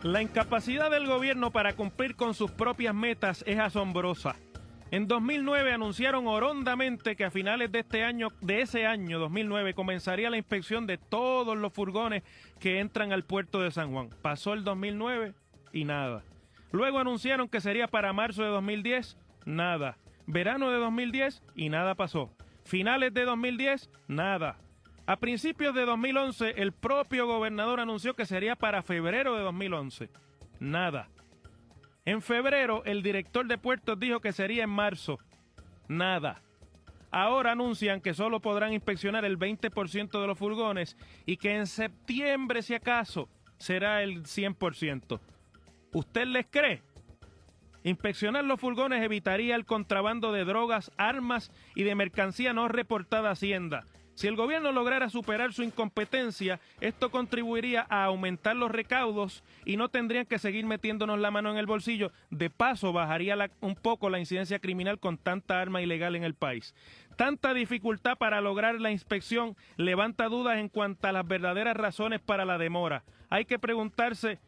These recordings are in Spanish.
La incapacidad del gobierno para cumplir con sus propias metas es asombrosa. En 2009 anunciaron orondamente que a finales de ese año 2009 comenzaría la inspección de todos los furgones que entran al puerto de San Juan. Pasó el 2009 y nada. Luego anunciaron que sería para marzo de 2010, nada. Verano de 2010 y nada pasó. Finales de 2010, nada. A principios de 2011, el propio gobernador anunció que sería para febrero de 2011. Nada. En febrero, el director de puertos dijo que sería en marzo. Nada. Ahora anuncian que solo podrán inspeccionar el 20% de los furgones y que en septiembre, si acaso, será el 100%. ¿Usted les cree? Inspeccionar los furgones evitaría el contrabando de drogas, armas y de mercancía no reportada a Hacienda. Si el gobierno lograra superar su incompetencia, esto contribuiría a aumentar los recaudos y no tendrían que seguir metiéndonos la mano en el bolsillo. De paso, bajaría un poco la incidencia criminal con tanta arma ilegal en el país. Tanta dificultad para lograr la inspección levanta dudas en cuanto a las verdaderas razones para la demora. Hay que preguntarse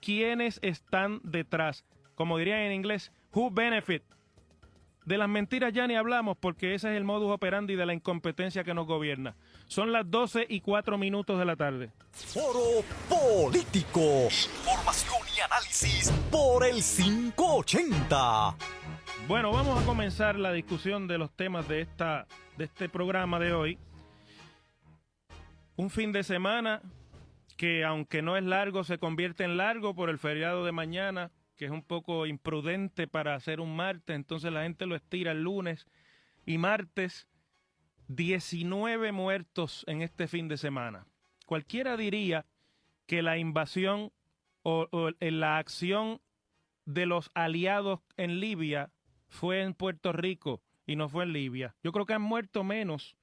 quiénes están detrás. Como dirían en inglés, who benefit. De las mentiras ya ni hablamos porque ese es el modus operandi de la incompetencia que nos gobierna. Son las 12:04 de la tarde. Foro Político. Información y análisis por el 580. Bueno, vamos a comenzar la discusión de los temas de este programa de hoy. Un fin de semana que, aunque no es largo, se convierte en largo por el feriado de mañana, que es un poco imprudente para hacer un martes, entonces la gente lo estira el lunes y martes. 19 muertos en este fin de semana. Cualquiera diría que la invasión o la acción de los aliados en Libia fue en Puerto Rico y no fue en Libia. Yo creo que han muerto menos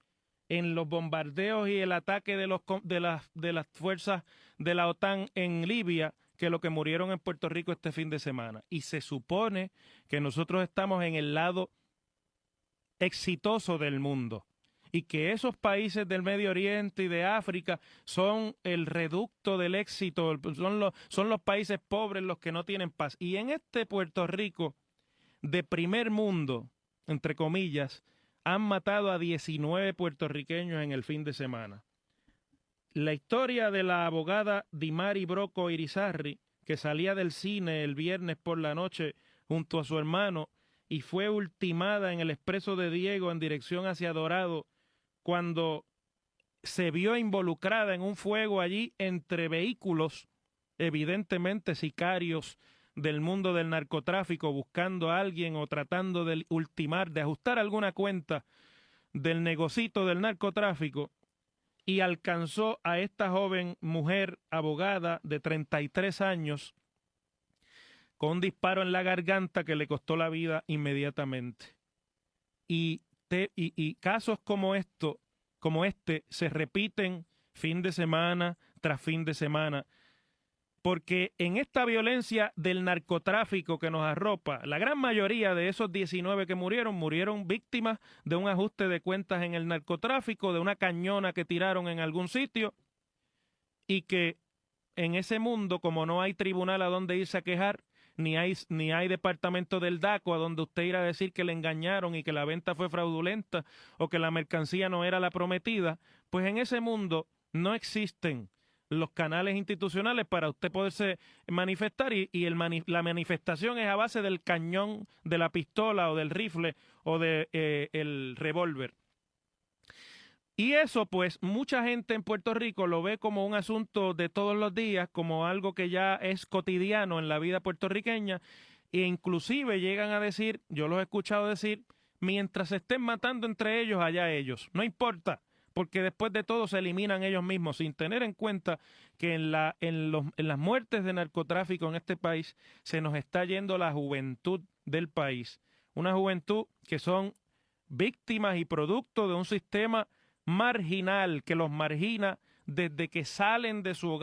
en los bombardeos y el ataque de las fuerzas de la OTAN en Libia que lo que murieron en Puerto Rico este fin de semana. Y se supone que nosotros estamos en el lado exitoso del mundo y que esos países del Medio Oriente y de África son el reducto del éxito, son los países pobres los que no tienen paz. Y en este Puerto Rico de primer mundo, entre comillas, han matado a 19 puertorriqueños en el fin de semana. La historia de la abogada Dimari Broco Irizarry, que salía del cine el viernes por la noche junto a su hermano y fue ultimada en el Expreso de Diego en dirección hacia Dorado cuando se vio involucrada en un fuego allí entre vehículos, evidentemente sicarios del mundo del narcotráfico, buscando a alguien o tratando de ultimar, de ajustar alguna cuenta del negocito del narcotráfico. Y alcanzó a esta joven mujer abogada de 33 años con un disparo en la garganta que le costó la vida inmediatamente. Y casos como este se repiten fin de semana tras fin de semana, porque en esta violencia del narcotráfico que nos arropa, la gran mayoría de esos 19 que murieron víctimas de un ajuste de cuentas en el narcotráfico, de una cañona que tiraron en algún sitio, y que en ese mundo, como no hay tribunal a donde irse a quejar, ni hay departamento del DACO a donde usted irá a decir que le engañaron y que la venta fue fraudulenta o que la mercancía no era la prometida, pues en ese mundo no existen los canales institucionales para usted poderse manifestar la manifestación es a base del cañón, de la pistola o del rifle o el revólver. Y eso, pues, mucha gente en Puerto Rico lo ve como un asunto de todos los días, como algo que ya es cotidiano en la vida puertorriqueña, e inclusive llegan a decir, yo los he escuchado decir, mientras se estén matando entre ellos, allá ellos, no importa, porque después de todo se eliminan ellos mismos, sin tener en cuenta que en las muertes de narcotráfico en este país se nos está yendo la juventud del país, una juventud que son víctimas y producto de un sistema marginal que los margina desde que salen de su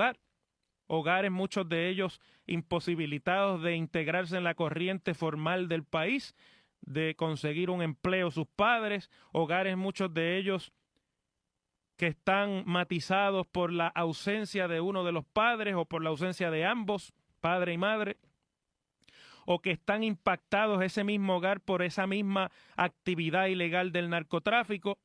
hogares muchos de ellos imposibilitados de integrarse en la corriente formal del país, de conseguir un empleo sus padres, hogares muchos de ellos que están matizados por la ausencia de uno de los padres o por la ausencia de ambos, padre y madre, o que están impactados ese mismo hogar por esa misma actividad ilegal del narcotráfico,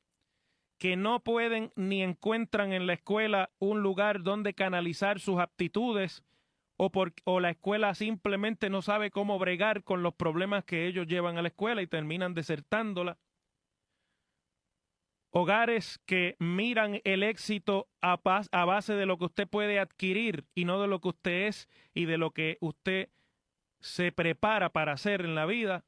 que no pueden ni encuentran en la escuela un lugar donde canalizar sus aptitudes, o la escuela simplemente no sabe cómo bregar con los problemas que ellos llevan a la escuela y terminan desertándola. Hogares que miran el éxito a base de lo que usted puede adquirir y no de lo que usted es y de lo que usted se prepara para hacer en la vida.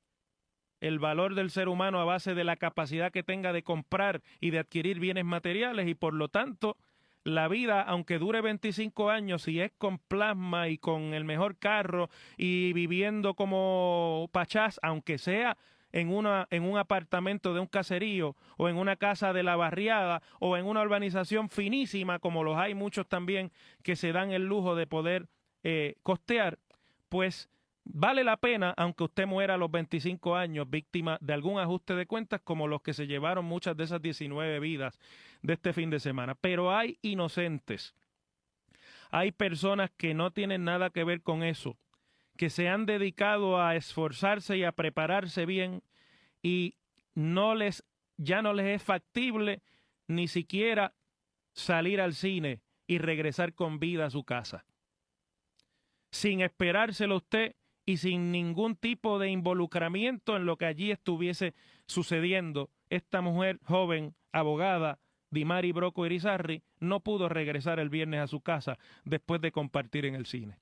El valor del ser humano a base de la capacidad que tenga de comprar y de adquirir bienes materiales, y por lo tanto la vida, aunque dure 25 años, si es con plasma y con el mejor carro y viviendo como pachás, aunque sea en un apartamento de un caserío o en una casa de la barriada o en una urbanización finísima, como los hay muchos también que se dan el lujo de poder costear, pues vale la pena, aunque usted muera a los 25 años víctima de algún ajuste de cuentas como los que se llevaron muchas de esas 19 vidas de este fin de semana. Pero hay inocentes, hay personas que no tienen nada que ver con eso, que se han dedicado a esforzarse y a prepararse bien y ya no les es factible ni siquiera salir al cine y regresar con vida a su casa. Sin esperárselo usted y sin ningún tipo de involucramiento en lo que allí estuviese sucediendo, esta mujer joven, abogada, Dimari Broco Irizarry, no pudo regresar el viernes a su casa después de compartir en el cine.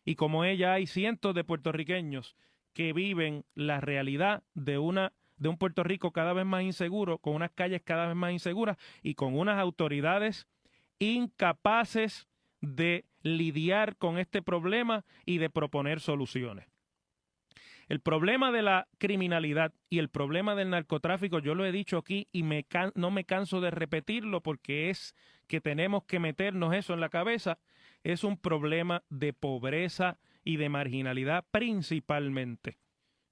Y como ella, hay cientos de puertorriqueños que viven la realidad de un Puerto Rico cada vez más inseguro, con unas calles cada vez más inseguras y con unas autoridades incapaces de lidiar con este problema y de proponer soluciones. El problema de la criminalidad y el problema del narcotráfico, yo lo he dicho aquí y no me canso de repetirlo porque es que tenemos que meternos eso en la cabeza, es un problema de pobreza y de marginalidad principalmente.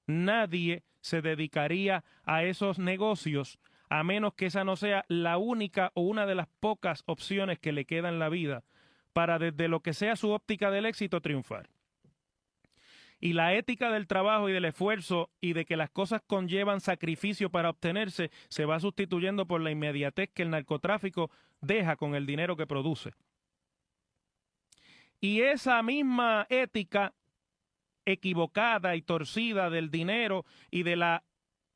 Nadie se dedicaría a esos negocios a menos que esa no sea la única o una de las pocas opciones que le queda en la vida para, desde lo que sea su óptica del éxito, triunfar. Y la ética del trabajo y del esfuerzo y de que las cosas conllevan sacrificio para obtenerse se va sustituyendo por la inmediatez que el narcotráfico deja con el dinero que produce. Y esa misma ética equivocada y torcida del dinero y de la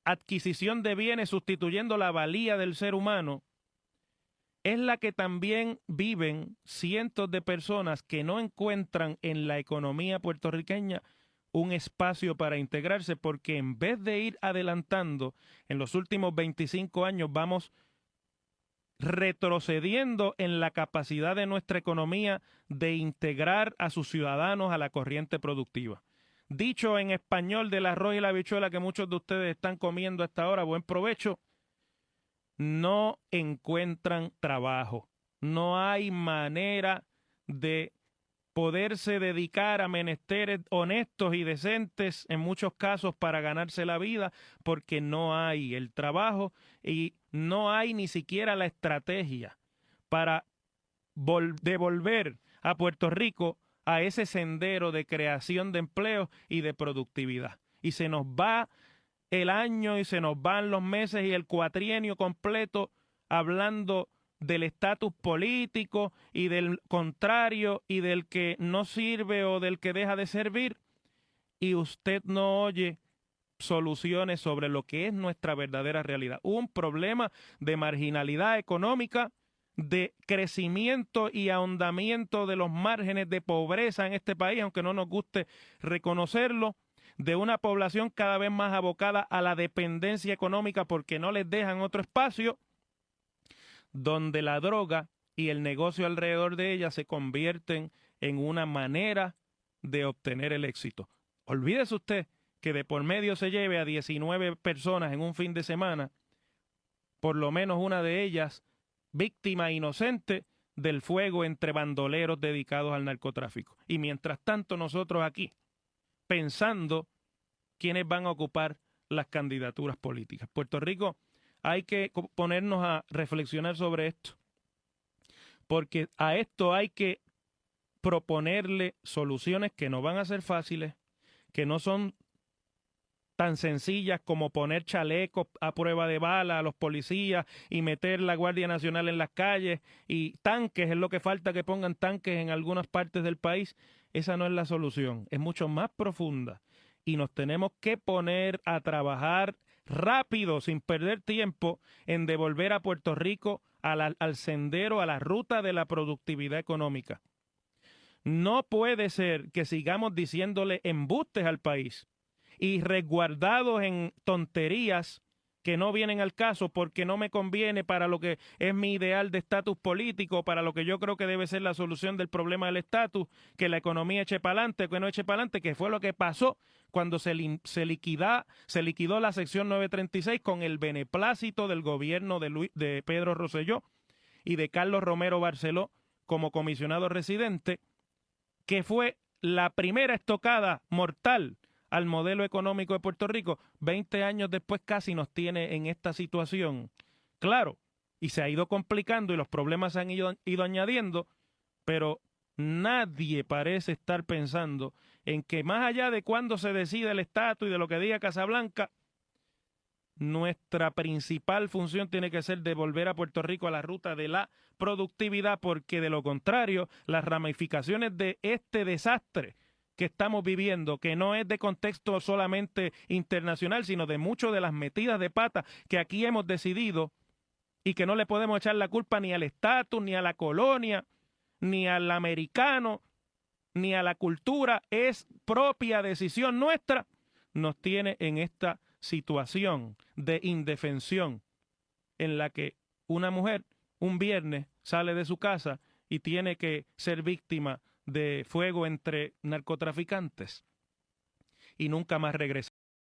adquisición de bienes sustituyendo la valía del ser humano es la que también viven cientos de personas que no encuentran en la economía puertorriqueña un espacio para integrarse, porque en vez de ir adelantando en los últimos 25 años vamos retrocediendo en la capacidad de nuestra economía de integrar a sus ciudadanos a la corriente productiva. Dicho en español del arroz y la habichuela que muchos de ustedes están comiendo hasta ahora, buen provecho, no encuentran trabajo. No hay manera de poderse dedicar a menesteres honestos y decentes en muchos casos para ganarse la vida, porque no hay el trabajo y no hay ni siquiera la estrategia para devolver a Puerto Rico a ese sendero de creación de empleo y de productividad. Y se nos va el año y se nos van los meses y el cuatrienio completo hablando del estatus político y del contrario y del que no sirve o del que deja de servir, y usted no oye soluciones sobre lo que es nuestra verdadera realidad. Un problema de marginalidad económica, de crecimiento y ahondamiento de los márgenes de pobreza en este país, aunque no nos guste reconocerlo, de una población cada vez más abocada a la dependencia económica porque no les dejan otro espacio, donde la droga y el negocio alrededor de ella se convierten en una manera de obtener el éxito. Olvídese usted que de por medio se lleve a 19 personas en un fin de semana, por lo menos una de ellas víctima inocente del fuego entre bandoleros dedicados al narcotráfico. Y mientras tanto nosotros aquí, pensando quiénes van a ocupar las candidaturas políticas. Puerto Rico, hay que ponernos a reflexionar sobre esto, porque a esto hay que proponerle soluciones que no van a ser fáciles, que no son tan sencillas como poner chalecos a prueba de bala a los policías y meter la Guardia Nacional en las calles y tanques, es lo que falta, que pongan tanques en algunas partes del país. Esa no es la solución, es mucho más profunda y nos tenemos que poner a trabajar rápido, sin perder tiempo, en devolver a Puerto Rico al sendero, a la ruta de la productividad económica. No puede ser que sigamos diciéndole embustes al país y resguardados en tonterías que no vienen al caso porque no me conviene para lo que es mi ideal de estatus político, para lo que yo creo que debe ser la solución del problema del estatus, que la economía eche para adelante, que no eche para adelante, que fue lo que pasó cuando se liquidó la sección 936 con el beneplácito del gobierno de Pedro Rosselló y de Carlos Romero Barceló como comisionado residente, que fue la primera estocada mortal al modelo económico de Puerto Rico. 20 años después casi nos tiene en esta situación. Claro, y se ha ido complicando y los problemas se han ido añadiendo, pero nadie parece estar pensando en que más allá de cuándo se decide el estatus y de lo que diga Casablanca, nuestra principal función tiene que ser devolver a Puerto Rico a la ruta de la productividad, porque de lo contrario, las ramificaciones de este desastre que estamos viviendo, que no es de contexto solamente internacional, sino de mucho de las metidas de pata que aquí hemos decidido y que no le podemos echar la culpa ni al estatus, ni a la colonia, ni al americano, ni a la cultura, es propia decisión nuestra, nos tiene en esta situación de indefensión en la que una mujer un viernes sale de su casa y tiene que ser víctima de fuego entre narcotraficantes y nunca más regresa.